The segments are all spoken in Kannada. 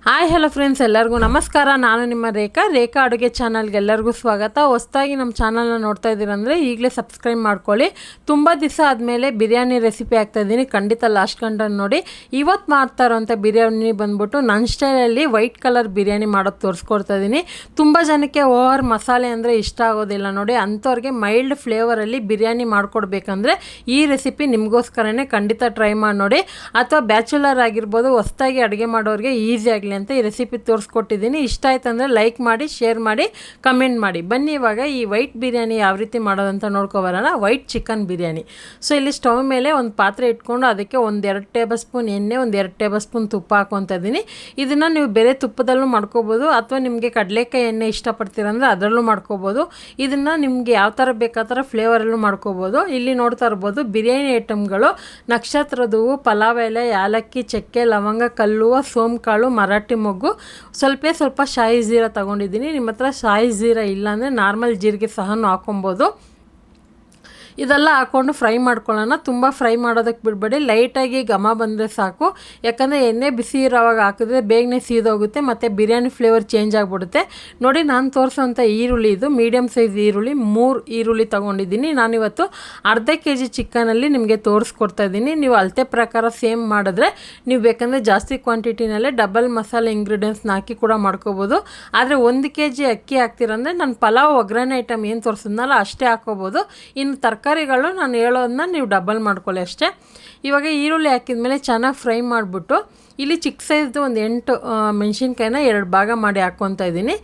ಹಾಯ್ ಹಲೋ ಫ್ರೆಂಡ್ಸ್, ಎಲ್ಲರಿಗೂ ನಮಸ್ಕಾರ. ನಾನು ನಿಮ್ಮ ರೇಖಾ ಅಡುಗೆ ಚಾನಲ್ಗೆ ಎಲ್ಲರಿಗೂ ಸ್ವಾಗತ. ಹೊಸದಾಗಿ ನಮ್ಮ ಚಾನಲ್ನ ನೋಡ್ತಾ ಇದ್ದೀರಂದರೆ ಈಗಲೇ ಸಬ್ಸ್ಕ್ರೈಬ್ ಮಾಡ್ಕೊಳ್ಳಿ. ತುಂಬ ದಿವಸ ಆದಮೇಲೆ ಬಿರಿಯಾನಿ ರೆಸಿಪಿ ಹಾಕ್ತಾಯಿದ್ದೀನಿ, ಖಂಡಿತ ಲಾಸ್ಟ್ ಕಂಡು ನೋಡಿ. ಇವತ್ತು ಮಾಡ್ತಾ ಇರೋಂಥ ಬಿರಿಯಾನಿ ಬಂದ್ಬಿಟ್ಟು ನನ್ನ ಸ್ಟೈಲಲ್ಲಿ ವೈಟ್ ಕಲರ್ ಬಿರಿಯಾನಿ ಮಾಡೋದು ತೋರಿಸ್ಕೊಡ್ತಾ ಇದ್ದೀನಿ. ತುಂಬ ಜನಕ್ಕೆ ಓವರ್ ಮಸಾಲೆ ಅಂದರೆ ಇಷ್ಟ ಆಗೋದಿಲ್ಲ ನೋಡಿ, ಅಂಥವ್ರಿಗೆ ಮೈಲ್ಡ್ ಫ್ಲೇವರಲ್ಲಿ ಬಿರಿಯಾನಿ ಮಾಡಿಕೊಡ್ಬೇಕಂದ್ರೆ ಈ ರೆಸಿಪಿ ನಿಮಗೋಸ್ಕರನೇ, ಖಂಡಿತ ಟ್ರೈ ಮಾಡಿ ನೋಡಿ. ಅಥವಾ ಬ್ಯಾಚುಲರ್ ಆಗಿರ್ಬೋದು, ಹೊಸದಾಗಿ ಅಡುಗೆ ಮಾಡೋರಿಗೆ ಈಸಿ ಆಗಲಿ ಅಂತ ಈ ರೆಸಿಪಿ ತೋರಿಸ್ಕೊಟ್ಟಿದ್ದೀನಿ. ಇಷ್ಟ ಆಯ್ತು ಅಂದರೆ ಲೈಕ್ ಮಾಡಿ, ಶೇರ್ ಮಾಡಿ, ಕಮೆಂಟ್ ಮಾಡಿ. ಬನ್ನಿ ಇವಾಗ ಈ ವೈಟ್ ಬಿರಿಯಾನಿ ಯಾವ ರೀತಿ ಮಾಡೋದಂತ ನೋಡ್ಕೊಬರೋಣ. White chicken biryani. ಸೊ ಇಲ್ಲಿ ಸ್ಟವ್ ಮೇಲೆ ಒಂದು ಪಾತ್ರೆ ಇಟ್ಕೊಂಡು ಅದಕ್ಕೆ 1-2 ಟೇಬಲ್ ಸ್ಪೂನ್ ಎಣ್ಣೆ, 1-2 ಟೇಬಲ್ ಸ್ಪೂನ್ ತುಪ್ಪ ಹಾಕ್ಕೊತಾ ಇದ್ದೀನಿ. ಇದನ್ನು ನೀವು ಬೇರೆ ತುಪ್ಪದಲ್ಲೂ ಮಾಡ್ಕೋಬೋದು, ಅಥವಾ ನಿಮಗೆ ಕಡಲೆಕಾಯಿ ಎಣ್ಣೆ ಇಷ್ಟಪಡ್ತೀರಂದರೆ ಅದರಲ್ಲೂ ಮಾಡ್ಕೋಬೋದು. ಇದನ್ನು ನಿಮಗೆ ಯಾವ ಥರ ಬೇಕಾ ಥರ ಫ್ಲೇವರಲ್ಲೂ ಮಾಡ್ಕೋಬೋದು. ಇಲ್ಲಿ ನೋಡ್ತಾ ಇರ್ಬೋದು ಬಿರಿಯಾನಿ ಐಟಮ್ಗಳು: ನಕ್ಷತ್ರದ ಹೂವು, ಪಲಾವ್ ಎಲೆ, ಯಾಲಕ್ಕಿ, ಚಕ್ಕೆ, ಲವಂಗ, ಕಲ್ಲುವ, ಸೋಂಕಾಳು, ಮರಾಠಿ ಮೊಗ್ಗು, ಸ್ವಲ್ಪ ಶಾಯಿ ಜೀರಾ ತೊಗೊಂಡಿದ್ದೀನಿ. ನಿಮ್ಮ ಹತ್ರ ಶಾಯಿ ಜೀರಾ ಇಲ್ಲಾಂದರೆ ನಾರ್ಮಲ್ ಜೀರಿಗೆ ಸಹ ಹಾಕೊಬೋದು. ಇದೆಲ್ಲ ಹಾಕ್ಕೊಂಡು ಫ್ರೈ ಮಾಡ್ಕೊಳ್ಳೋಣ. ತುಂಬ ಫ್ರೈ ಮಾಡೋದಕ್ಕೆ ಬಿಡಬೇಡಿ, ಲೈಟಾಗಿ ಘಮ ಬಂದರೆ ಸಾಕು. ಯಾಕಂದರೆ ಎಣ್ಣೆ ಬಿಸಿ ಇರೋವಾಗ ಹಾಕಿದ್ರೆ ಬೇಗನೆ ಸೀದೋಗುತ್ತೆ ಮತ್ತು ಬಿರಿಯಾನಿ ಫ್ಲೇವರ್ ಚೇಂಜ್ ಆಗಿಬಿಡುತ್ತೆ. ನೋಡಿ, ನಾನು ತೋರಿಸೋಂಥ ಈರುಳ್ಳಿ ಇದು ಮೀಡಿಯಮ್ ಸೈಜ್ ಈರುಳ್ಳಿ, 3 ಈರುಳ್ಳಿ ತೊಗೊಂಡಿದ್ದೀನಿ. ನಾನಿವತ್ತು ಅರ್ಧ kg ಚಿಕನಲ್ಲಿ ನಿಮಗೆ ತೋರಿಸ್ಕೊಡ್ತಾ ಇದ್ದೀನಿ. ನೀವು ಅಳತೆ ಪ್ರಕಾರ ಸೇಮ್ ಮಾಡಿದ್ರೆ ನೀವು ಬೇಕಂದರೆ ಜಾಸ್ತಿ ಕ್ವಾಂಟಿಟಿನಲ್ಲೇ ಡಬಲ್ ಮಸಾಲೆ ಇಂಗ್ರೀಡಿಯೆಂಟ್ಸ್ನ ಹಾಕಿ ಕೂಡ ಮಾಡ್ಕೋಬೋದು. ಆದರೆ 1 kg ಅಕ್ಕಿ ಹಾಕ್ತೀರಂದರೆ ನಾನು ಪಲಾವ್ ಒಗ್ಗರಣೆ ಐಟಮ್ ಏನು ತೋರಿಸಿದ್ನಲ್ಲ ಅಷ್ಟೇ ಹಾಕ್ಕೋಬೋದು. ಇನ್ನು ತರಕಾರಿಗಳು ನಾನು ಹೇಳೋದನ್ನ ನೀವು ಡಬಲ್ ಮಾಡ್ಕೊಳ್ಳಿ ಅಷ್ಟೇ. ಇವಾಗ ಈರುಳ್ಳಿ ಹಾಕಿದ್ಮೇಲೆ ಚೆನ್ನಾಗಿ ಫ್ರೈ ಮಾಡಿಬಿಟ್ಟು ಇಲ್ಲಿ ಚಿಕ್ಕ ಸೈಜ್ದು ಒಂದು 8 ಮೆಣಸಿನ್ಕಾಯಿನ 2 ಭಾಗ ಮಾಡಿ ಹಾಕ್ಕೊತಾ ಇದ್ದೀನಿ.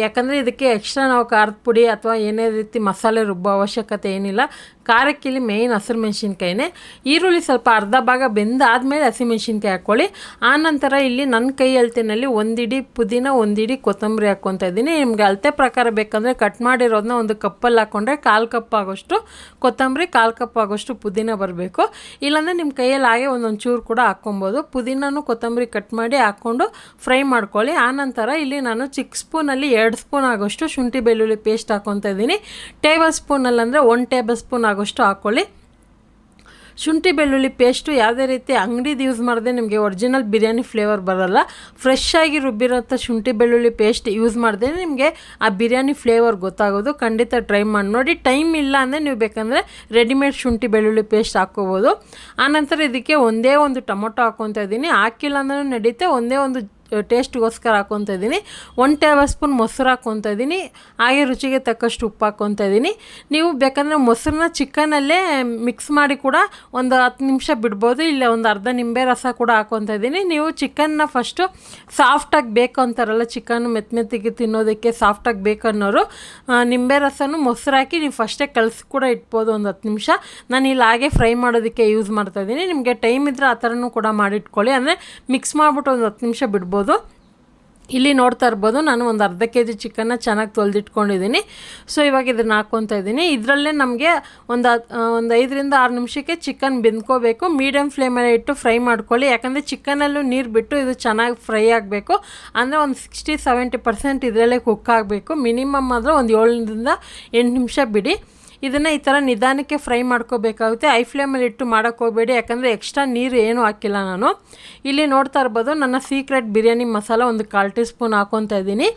ಯಾಕಂದರೆ ಇದಕ್ಕೆ ಎಕ್ಸ್ಟ್ರಾ ನಾವು ಖಾರದ ಪುಡಿ ಅಥವಾ ಏನೇ ರೀತಿ ಮಸಾಲೆ ರುಬ್ಬೋ ಅವಶ್ಯಕತೆ ಏನಿಲ್ಲ. ಖಾರಕ್ಕೆ ಇಲ್ಲಿ ಮೇಯ್ನ್ ಹಸಿರು ಮೆಣಸಿನ್ಕಾಯಿನೇ. ಈರುಳ್ಳಿ ಸ್ವಲ್ಪ ಅರ್ಧ ಭಾಗ ಬೆಂದಾದಮೇಲೆ ಹಸಿಮೆಣ್ಸಿನ್ಕಾಯಿ ಹಾಕ್ಕೊಳ್ಳಿ. ಆನಂತರ ಇಲ್ಲಿ ನನ್ನ ಕೈ ಅಳತೆನಲ್ಲಿ 1 ಇಡಿ ಪುದೀನ, 1 ಇಡಿ ಕೊತ್ತಂಬರಿ ಹಾಕ್ಕೊತಾ ಇದ್ದೀನಿ. ನಿಮಗೆ ಅಳತೆ ಪ್ರಕಾರ ಬೇಕಂದರೆ ಕಟ್ ಮಾಡಿರೋದನ್ನ ಒಂದು ಕಪ್ಪಲ್ಲಿ ಹಾಕ್ಕೊಂಡ್ರೆ 1/4 ಕಪ್ ಆಗೋಷ್ಟು ಕೊತ್ತಂಬರಿ, 1/4 ಕಪ್ ಆಗೋಷ್ಟು ಪುದೀನ ಬರಬೇಕು. ಇಲ್ಲಾಂದರೆ ನಿಮ್ಮ ಕೈಯಲ್ಲಿ ಹಾಗೆ ಒಂದೊಂದು ಚೂರು ಕೂಡ ಹಾಕ್ಕೊಬೋದು. ಪುದೀನೂ ಕೊತ್ತಂಬರಿ ಕಟ್ ಮಾಡಿ ಹಾಕ್ಕೊಂಡು ಫ್ರೈ ಮಾಡ್ಕೊಳ್ಳಿ. ಆನಂತರ ಇಲ್ಲಿ ನಾನು ಚಿಕ್ಕ ಸ್ಪೂನಲ್ಲಿ 2 ಸ್ಪೂನ್ ಆಗೋಷ್ಟು ಶುಂಠಿ ಬೆಳ್ಳುಳ್ಳಿ ಪೇಸ್ಟ್ ಹಾಕ್ಕೊತಾ ಇದ್ದೀನಿ. ಟೇಬಲ್ ಸ್ಪೂನಲ್ಲಂದರೆ 1 ಟೇಬಲ್ ಸ್ಪೂನ್ ಆಗೋಷ್ಟು ಹಾಕ್ಕೊಳ್ಳಿ. ಶುಂಠಿ ಬೆಳ್ಳುಳ್ಳಿ ಪೇಸ್ಟು ಯಾವುದೇ ರೀತಿ ಅಂಗಡಿದು ಯೂಸ್ ಮಾಡಿದ್ರೆ ನಿಮಗೆ ಒರಿಜಿನಲ್ ಬಿರಿಯಾನಿ ಫ್ಲೇವರ್ ಬರೋಲ್ಲ. ಫ್ರೆಶ್ ಆಗಿ ರುಬ್ಬಿರೋಂಥ ಶುಂಠಿ ಬೆಳ್ಳುಳ್ಳಿ ಪೇಸ್ಟ್ ಯೂಸ್ ಮಾಡಿದ್ರೆ ನಿಮಗೆ ಆ ಬಿರಿಯಾನಿ ಫ್ಲೇವರ್ ಗೊತ್ತಾಗೋದು. ಖಂಡಿತ ಟ್ರೈ ಮಾಡಿ ನೋಡಿ. ಟೈಮ್ ಇಲ್ಲ ಅಂದರೆ ನೀವು ಬೇಕಂದರೆ ರೆಡಿಮೇಡ್ ಶುಂಠಿ ಬೆಳ್ಳುಳ್ಳಿ ಪೇಸ್ಟ್ ಹಾಕ್ಕೋಬೋದು. ಆನಂತರ ಇದಕ್ಕೆ ಒಂದೇ ಒಂದು ಟೊಮೊಟೊ ಹಾಕ್ಕೊತಾ ಇದ್ದೀನಿ. ಹಾಕಿಲ್ಲ ಅಂದ್ರೆ ನಡೀತೆ, ಒಂದೇ ಒಂದು ಟೇಸ್ಟ್ಗೋಸ್ಕರ ಹಾಕ್ಕೊತಾ ಇದ್ದೀನಿ. 1 ಟೇಬಲ್ ಸ್ಪೂನ್ ಮೊಸರು ಹಾಕ್ಕೊತಾ ಇದ್ದೀನಿ. ಹಾಗೆ ರುಚಿಗೆ ತಕ್ಕಷ್ಟು ಉಪ್ಪು ಹಾಕ್ಕೊತಾ ಇದ್ದೀನಿ. ನೀವು ಬೇಕಂದರೆ ಮೊಸರನ್ನ ಚಿಕನಲ್ಲೇ ಮಿಕ್ಸ್ ಮಾಡಿ ಕೂಡ ಒಂದು 10 ನಿಮಿಷ ಬಿಡ್ಬೋದು. ಇಲ್ಲ ಒಂದು ಅರ್ಧ ನಿಂಬೆ ರಸ ಕೂಡ ಹಾಕ್ಕೊತಾ ಇದ್ದೀನಿ. ನೀವು ಚಿಕನ್ನ ಫಸ್ಟು ಸಾಫ್ಟಾಗಿ ಬೇಕು ಅಂತಾರಲ್ಲ, ಚಿಕನ್ ಮೆತ್ತಗೆ ತಿನ್ನೋದಕ್ಕೆ ಸಾಫ್ಟಾಗಿ ಬೇಕನ್ನೋರು ನಿಂಬೆ ರಸನೂ ಮೊಸರು ಹಾಕಿ ನೀವು ಫಸ್ಟೇ ಕಲಸಿ ಕೂಡ ಇಟ್ಬೋದು ಒಂದು 10 ನಿಮಿಷ. ನಾನು ಇಲ್ಲಿ ಹಾಗೆ ಫ್ರೈ ಮಾಡೋದಕ್ಕೆ ಯೂಸ್ ಮಾಡ್ತಾಯಿದ್ದೀನಿ. ನಿಮಗೆ ಟೈಮ್ ಇದ್ದರೆ ಆ ಥರನೂ ಕೂಡ ಮಾಡಿಟ್ಕೊಳ್ಳಿ. ಅಂದರೆ ಮಿಕ್ಸ್ ಮಾಡಿಬಿಟ್ಟು ಒಂದು 10 ನಿಮಿಷ ಬಿಡ್ಬೋದು. ಇಲ್ಲಿ ನೋಡ್ತಾ ಇರ್ಬೋದು ನಾನು ಒಂದು ಅರ್ಧ kg ಚಿಕನ್ನ ಚೆನ್ನಾಗಿ ತೊಳೆದಿಟ್ಕೊಂಡಿದ್ದೀನಿ. ಸೊ ಇವಾಗ ಇದನ್ನು ಹಾಕ್ಕೊತಾ ಇದ್ದೀನಿ. ಇದರಲ್ಲೇ ನಮಗೆ ಒಂದು 5-6 ನಿಮಿಷಕ್ಕೆ ಚಿಕನ್ ಬೆಂದ್ಕೋಬೇಕು. ಮೀಡಿಯಮ್ ಫ್ಲೇಮಲ್ಲಿ ಇಟ್ಟು ಫ್ರೈ ಮಾಡ್ಕೊಳ್ಳಿ. ಯಾಕಂದರೆ ಚಿಕನಲ್ಲೂ ನೀರು ಬಿಟ್ಟು ಇದು ಚೆನ್ನಾಗಿ ಫ್ರೈ ಆಗಬೇಕು. ಅಂದರೆ ಒಂದು 60-70% ಇದರಲ್ಲೇ ಕುಕ್ ಆಗಬೇಕು. ಮಿನಿಮಮ್ ಆದರೆ ಒಂದು 7-8 ನಿಮಿಷ ಬಿಡಿ. ಇದನ್ನು ಈ ಥರ ನಿಧಾನಕ್ಕೆ ಫ್ರೈ ಮಾಡ್ಕೋಬೇಕಾಗುತ್ತೆ. ಐ ಫ್ಲೇಮಲ್ಲಿ ಇಟ್ಟು ಮಾಡೋಕ್ಕೆ ಹೋಗಬೇಡಿ, ಯಾಕಂದರೆ ಎಕ್ಸ್ಟ್ರಾ ನೀರು ಏನೂ ಹಾಕಿಲ್ಲ ನಾನು. ಇಲ್ಲಿ ನೋಡ್ತಾ ಇರ್ಬೋದು ನನ್ನ ಸೀಕ್ರೆಟ್ ಬಿರಿಯಾನಿ ಮಸಾಲ ಒಂದು 1/4 ಟೀ ಸ್ಪೂನ್ ಹಾಕ್ಕೊತಾ ಇದ್ದೀನಿ.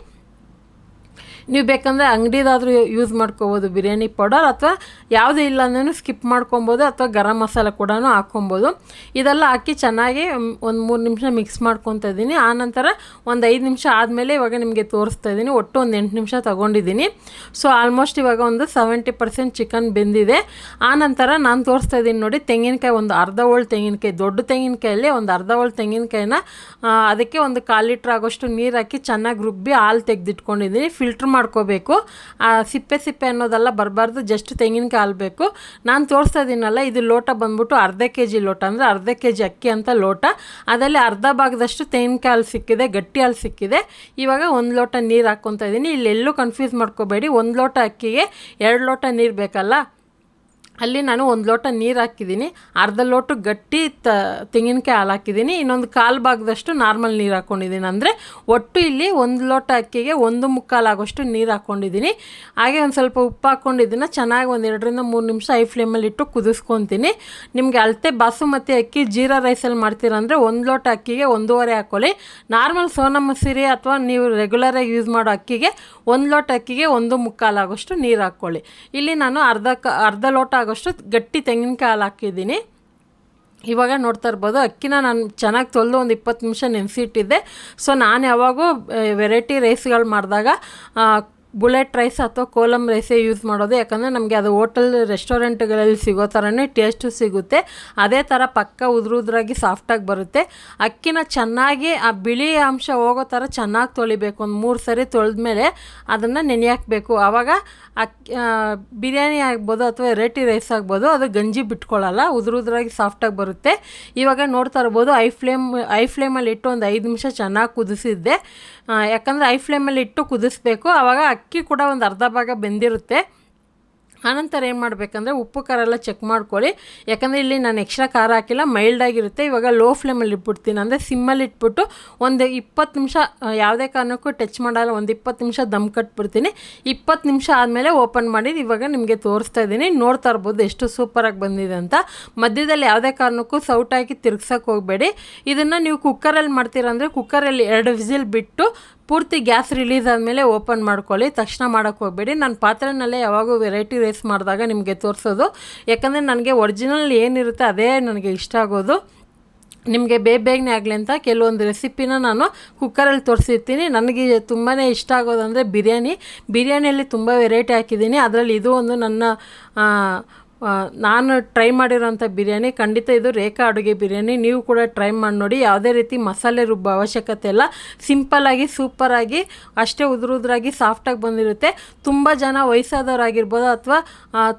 ನೀವು ಬೇಕಂದರೆ ಅಂಗಡಿದಾದರೂ ಯೂಸ್ ಮಾಡ್ಕೋಬೋದು ಬಿರಿಯಾನಿ ಪೌಡರ್, ಅಥವಾ ಯಾವುದೇ ಇಲ್ಲ ಅಂದ್ರೂ ಸ್ಕಿಪ್ ಮಾಡ್ಕೊಬೋದು, ಅಥವಾ ಗರಂ ಮಸಾಲ ಕೂಡ ಹಾಕ್ಕೊಬೋದು. ಇದೆಲ್ಲ ಹಾಕಿ ಚೆನ್ನಾಗಿ ಒಂದು 3 ನಿಮಿಷ ಮಿಕ್ಸ್ ಮಾಡ್ಕೊತಾ ಇದ್ದೀನಿ. ಆನಂತರ ಒಂದು 5 ನಿಮಿಷ ಆದಮೇಲೆ ಇವಾಗ ನಿಮಗೆ ತೋರಿಸ್ತಾ ಇದ್ದೀನಿ. ಒಟ್ಟು ಒಂದು 8 ನಿಮಿಷ ತೊಗೊಂಡಿದ್ದೀನಿ. ಸೊ ಆಲ್ಮೋಸ್ಟ್ ಇವಾಗ ಒಂದು 70% ಚಿಕನ್ ಬೆಂದಿದೆ. ಆನಂತರ ನಾನು ತೋರಿಸ್ತಾ ಇದ್ದೀನಿ ನೋಡಿ, ತೆಂಗಿನಕಾಯಿ ಒಂದು ಅರ್ಧ ಹೋಳು ತೆಂಗಿನಕಾಯಿ, ದೊಡ್ಡ ತೆಂಗಿನಕಾಯಲ್ಲಿ ಒಂದು ಅರ್ಧ ಹೋಳು ತೆಂಗಿನಕಾಯಿನ ಅದಕ್ಕೆ ಒಂದು 1/4 ಲೀಟ್ರ್ ಆಗೋಷ್ಟು ನೀರು ಹಾಕಿ ಚೆನ್ನಾಗಿ ರುಬ್ಬಿ ಹಾಲು ತೆಗೆದಿಟ್ಕೊಂಡಿದ್ದೀನಿ. ಫಿಲ್ಟ್ರ್ ಮಾಡ್ಕೋಬೇಕು. ಸಿಪ್ಪೆ ಅನ್ನೋದೆಲ್ಲ ಬರಬಾರ್ದು, ಜಸ್ಟ್ ತೆಂಗಿನಕಾಯಿ ಹಾಲು ಬೇಕು. ನಾನು ತೋರಿಸ್ತಾ ಇದ್ದೀನಲ್ಲ, ಇದು ಲೋಟ ಬಂದ್ಬಿಟ್ಟು ಅರ್ಧ kg ಲೋಟ, ಅಂದರೆ ಅರ್ಧ kg ಅಕ್ಕಿ ಅಂತ ಲೋಟ. ಅದರಲ್ಲಿ ಅರ್ಧ ಭಾಗದಷ್ಟು ತೆಂಗಿನಕಾಯಿ ಹಾಲು ಸಿಕ್ಕಿದೆ, ಗಟ್ಟಿ ಹಾಲು ಸಿಕ್ಕಿದೆ. ಇವಾಗ 1 ಲೋಟ ನೀರು ಹಾಕ್ಕೊತಾ ಇದ್ದೀನಿ. ಇಲ್ಲೆಲ್ಲೂ ಕನ್ಫ್ಯೂಸ್ ಮಾಡ್ಕೋಬೇಡಿ, 1 ಲೋಟ ಅಕ್ಕಿಗೆ 2 ಲೋಟ ನೀರು ಬೇಕಲ್ಲ. ಅಲ್ಲಿ ನಾನು 1 ಲೋಟ ನೀರು ಹಾಕಿದ್ದೀನಿ, ಅರ್ಧ ಲೋಟ ಗಟ್ಟಿ ತೆಂಗಿನಕಾಯಿ ಹಾಲು ಹಾಕಿದ್ದೀನಿ, ಇನ್ನೊಂದು ಕಾಲು ಭಾಗದಷ್ಟು ನಾರ್ಮಲ್ ನೀರು ಹಾಕ್ಕೊಂಡಿದ್ದೀನಿ. ಅಂದರೆ ಒಟ್ಟು ಇಲ್ಲಿ 1 ಲೋಟ ಅಕ್ಕಿಗೆ 1.25 ಆಗೋಷ್ಟು ನೀರು ಹಾಕ್ಕೊಂಡಿದ್ದೀನಿ. ಹಾಗೆ ಒಂದು ಸ್ವಲ್ಪ ಉಪ್ಪು ಹಾಕ್ಕೊಂಡಿದ್ದೀನಿ. ಚೆನ್ನಾಗಿ 1 2 ರಿಂದ 3 ನಿಮಿಷ ಹೈ ಫ್ಲೇಮಲ್ಲಿ ಇಟ್ಟು ಕುದಿಸ್ಕೊತೀನಿ. ನಿಮಗೆ ಅಳತೆ ಬಾಸುಮತಿ ಅಕ್ಕಿ ಜೀರಾ ರೈಸಲ್ಲಿ ಮಾಡ್ತೀರಂದರೆ 1 ಲೋಟ ಅಕ್ಕಿಗೆ 1.5 ಹಾಕ್ಕೊಳ್ಳಿ. ನಾರ್ಮಲ್ ಸೋನಾ ಮಸೂರಿ ಅಥವಾ ನೀವು ರೆಗ್ಯುಲರಾಗಿ ಯೂಸ್ ಮಾಡೋ ಅಕ್ಕಿಗೆ 1 ಲೋಟ ಅಕ್ಕಿಗೆ 1.25 ಆಗೋಷ್ಟು ನೀರು ಹಾಕ್ಕೊಳ್ಳಿ. ಇಲ್ಲಿ ನಾನು ಅರ್ಧ ಲೋಟ ಆಗೋಷ್ಟು ಗಟ್ಟಿ ತೆಂಗಿನಕಾಯಿ ಹಾಲು ಹಾಕಿದ್ದೀನಿ. ಇವಾಗ ನೋಡ್ತಾ ಇರ್ಬೋದು, ಅಕ್ಕಿನ ನಾನು ಚೆನ್ನಾಗಿ ತೊಳೆದು ಒಂದು 20 ನಿಮಿಷ ನೆನೆಸಿಟ್ಟಿದ್ದೆ. ಸೊ ನಾನು ಯಾವಾಗೂ ವೆರೈಟಿ ರೈಸ್ಗಳು ಮಾಡಿದಾಗ ಬುಲೆಟ್ ರೈಸ್ ಅಥವಾ ಕೋಲಮ್ ರೈಸೇ ಯೂಸ್ ಮಾಡೋದು. ಯಾಕಂದರೆ ನಮಗೆ ಅದು ಹೋಟೆಲ್ ರೆಸ್ಟೋರೆಂಟ್ಗಳಲ್ಲಿ ಸಿಗೋ ಥರನೇ ಟೇಸ್ಟು ಸಿಗುತ್ತೆ. ಅದೇ ಥರ ಪಕ್ಕ ಉದ್ರಾಗಿ ಸಾಫ್ಟಾಗಿ ಬರುತ್ತೆ. ಅಕ್ಕಿನ ಚೆನ್ನಾಗಿ ಆ ಬಿಳಿ ಅಂಶ ಹೋಗೋ ಥರ ಚೆನ್ನಾಗಿ ತೊಳಿಬೇಕು. ಒಂದು 3 ಸರಿ ತೊಳೆದ್ಮೇಲೆ ಅದನ್ನು ನೆನೆಯಾಕಬೇಕು. ಆವಾಗ ಬಿರಿಯಾನಿ ಆಗ್ಬೋದು ಅಥವಾ ವೆರೈಟಿ ರೈಸ್ ಆಗ್ಬೋದು, ಅದು ಗಂಜಿ ಬಿಟ್ಕೊಳ್ಳಲ್ಲ, ಉದ್ರಾಗಿ ಸಾಫ್ಟಾಗಿ ಬರುತ್ತೆ. ಇವಾಗ ನೋಡ್ತಾ ಇರ್ಬೋದು, ಐ ಫ್ಲೇಮಲ್ಲಿ ಇಟ್ಟು ಒಂದು 5 ನಿಮಿಷ ಚೆನ್ನಾಗಿ ಕುದಿಸಿದ್ದೆ. ಯಾಕಂದರೆ ಐ ಫ್ಲೇಮಲ್ಲಿ ಇಟ್ಟು ಕುದಿಸ್ಬೇಕು. ಆವಾಗ ಅಕ್ಕಿ ಕೂಡ ಒಂದು ಅರ್ಧ ಭಾಗ ಬೆಂದಿರುತ್ತೆ. ಆನಂತರ ಏನು ಮಾಡಬೇಕಂದ್ರೆ ಉಪ್ಪು ಖಾರ ಎಲ್ಲ ಚೆಕ್ ಮಾಡ್ಕೊಳ್ಳಿ. ಯಾಕಂದರೆ ಇಲ್ಲಿ ನಾನು ಎಕ್ಸ್ಟ್ರಾ ಖಾರ ಹಾಕಿಲ್ಲ, ಮೈಲ್ಡಾಗಿರುತ್ತೆ. ಇವಾಗ ಲೋ ಫ್ಲೇಮಲ್ಲಿ ಇಟ್ಬಿಡ್ತೀನಿ, ಅಂದರೆ ಸಿಮ್ಮಲ್ಲಿ ಇಟ್ಬಿಟ್ಟು ಒಂದು 20 ನಿಮಿಷ ಯಾವುದೇ ಕಾರಣಕ್ಕೂ ಟಚ್ ಮಾಡಲ್ಲ, ಒಂದು 20 ನಿಮಿಷ ದಮ್ ಕಟ್ಬಿಡ್ತೀನಿ. 20 ನಿಮಿಷ ಆದಮೇಲೆ ಓಪನ್ ಮಾಡಿ ಇವಾಗ ನಿಮಗೆ ತೋರಿಸ್ತಾ ಇದ್ದೀನಿ. ನೋಡ್ತಾ ಇರ್ಬೋದು ಎಷ್ಟು ಸೂಪರಾಗಿ ಬಂದಿದೆ ಅಂತ. ಮಧ್ಯದಲ್ಲಿ ಯಾವುದೇ ಕಾರಣಕ್ಕೂ ಸೌಟ್ ಹಾಕಿ ತಿರ್ಗ್ಸೋಕೆ ಹೋಗಬೇಡಿ. ಇದನ್ನು ನೀವು ಕುಕ್ಕರಲ್ಲಿ ಮಾಡ್ತೀರಂದರೆ ಕುಕ್ಕರಲ್ಲಿ 2 ವಿಸಿಲ್ ಬಿಟ್ಟು ಪೂರ್ತಿ ಗ್ಯಾಸ್ ರಿಲೀಸ್ ಆದಮೇಲೆ ಓಪನ್ ಮಾಡ್ಕೊಳ್ಳಿ. ತಕ್ಷಣ ಮಾಡೋಕ್ಕೆ ಹೋಗಬೇಡಿ. ನಾನು ಪಾತ್ರೆನಲ್ಲೇ ಯಾವಾಗೂ ವೆರೈಟಿ ರೈಸ್ ಮಾಡಿದಾಗ ನಿಮಗೆ ತೋರಿಸೋದು. ಯಾಕಂದರೆ ನನಗೆ ಒರಿಜಿನಲ್ ಏನಿರುತ್ತೆ ಅದೇ ನನಗೆ ಇಷ್ಟ ಆಗೋದು. ನಿಮಗೆ ಬೇಗನೆ ಆಗಲಿ ಅಂತ ಕೆಲವೊಂದು ರೆಸಿಪಿನ ನಾನು ಕುಕ್ಕರಲ್ಲಿ ತೋರಿಸಿರ್ತೀನಿ. ನನಗೆ ತುಂಬಾ ಇಷ್ಟ ಆಗೋದಂದರೆ ಬಿರಿಯಾನಿಯಲ್ಲಿ ತುಂಬ ವೆರೈಟಿ ಹಾಕಿದ್ದೀನಿ. ಅದರಲ್ಲಿ ಇದು ಒಂದು ನನ್ನ ನಾನು ಟ್ರೈ ಮಾಡಿರೋಂಥ ಬಿರಿಯಾನಿ. ಖಂಡಿತ ಇದು ರೇಖಾ ಅಡುಗೆ ಬಿರಿಯಾನಿ. ನೀವು ಕೂಡ ಟ್ರೈ ಮಾಡಿ ನೋಡಿ. ಯಾವುದೇ ರೀತಿ ಮಸಾಲೆ ರುಬ್ಬೋ ಅವಶ್ಯಕತೆ ಇಲ್ಲ. ಸಿಂಪಲ್ಲಾಗಿ ಸೂಪರಾಗಿ ಅಷ್ಟೇ ಉದುರಾಗಿ ಸಾಫ್ಟಾಗಿ ಬಂದಿರುತ್ತೆ. ತುಂಬ ಜನ ವಯಸ್ಸಾದವರಾಗಿರ್ಬೋದು ಅಥವಾ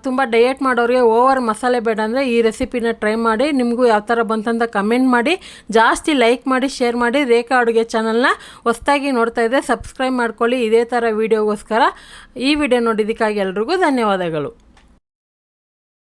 ತುಂಬ ಡಯಟ್ ಮಾಡೋರಿಗೆ ಓವರ್ ಮಸಾಲೆ ಬೇಡ ಅಂದರೆ ಈ ರೆಸಿಪಿನ ಟ್ರೈ ಮಾಡಿ. ನಿಮಗೂ ಯಾವ ಥರ ಬಂತಂತ ಕಮೆಂಟ್ ಮಾಡಿ, ಜಾಸ್ತಿ ಲೈಕ್ ಮಾಡಿ, ಶೇರ್ ಮಾಡಿ. ರೇಖಾ ಅಡುಗೆ ಚಾನಲ್ನ ಹೊಸದಾಗಿ ನೋಡ್ತಾ ಇದ್ದರೆ ಸಬ್ಸ್ಕ್ರೈಬ್ ಮಾಡ್ಕೊಳ್ಳಿ ಇದೇ ಥರ ವೀಡಿಯೋಗೋಸ್ಕರ. ಈ ವಿಡಿಯೋ ನೋಡಿದ್ದಕ್ಕಾಗಿ ಎಲ್ರಿಗೂ ಧನ್ಯವಾದಗಳು.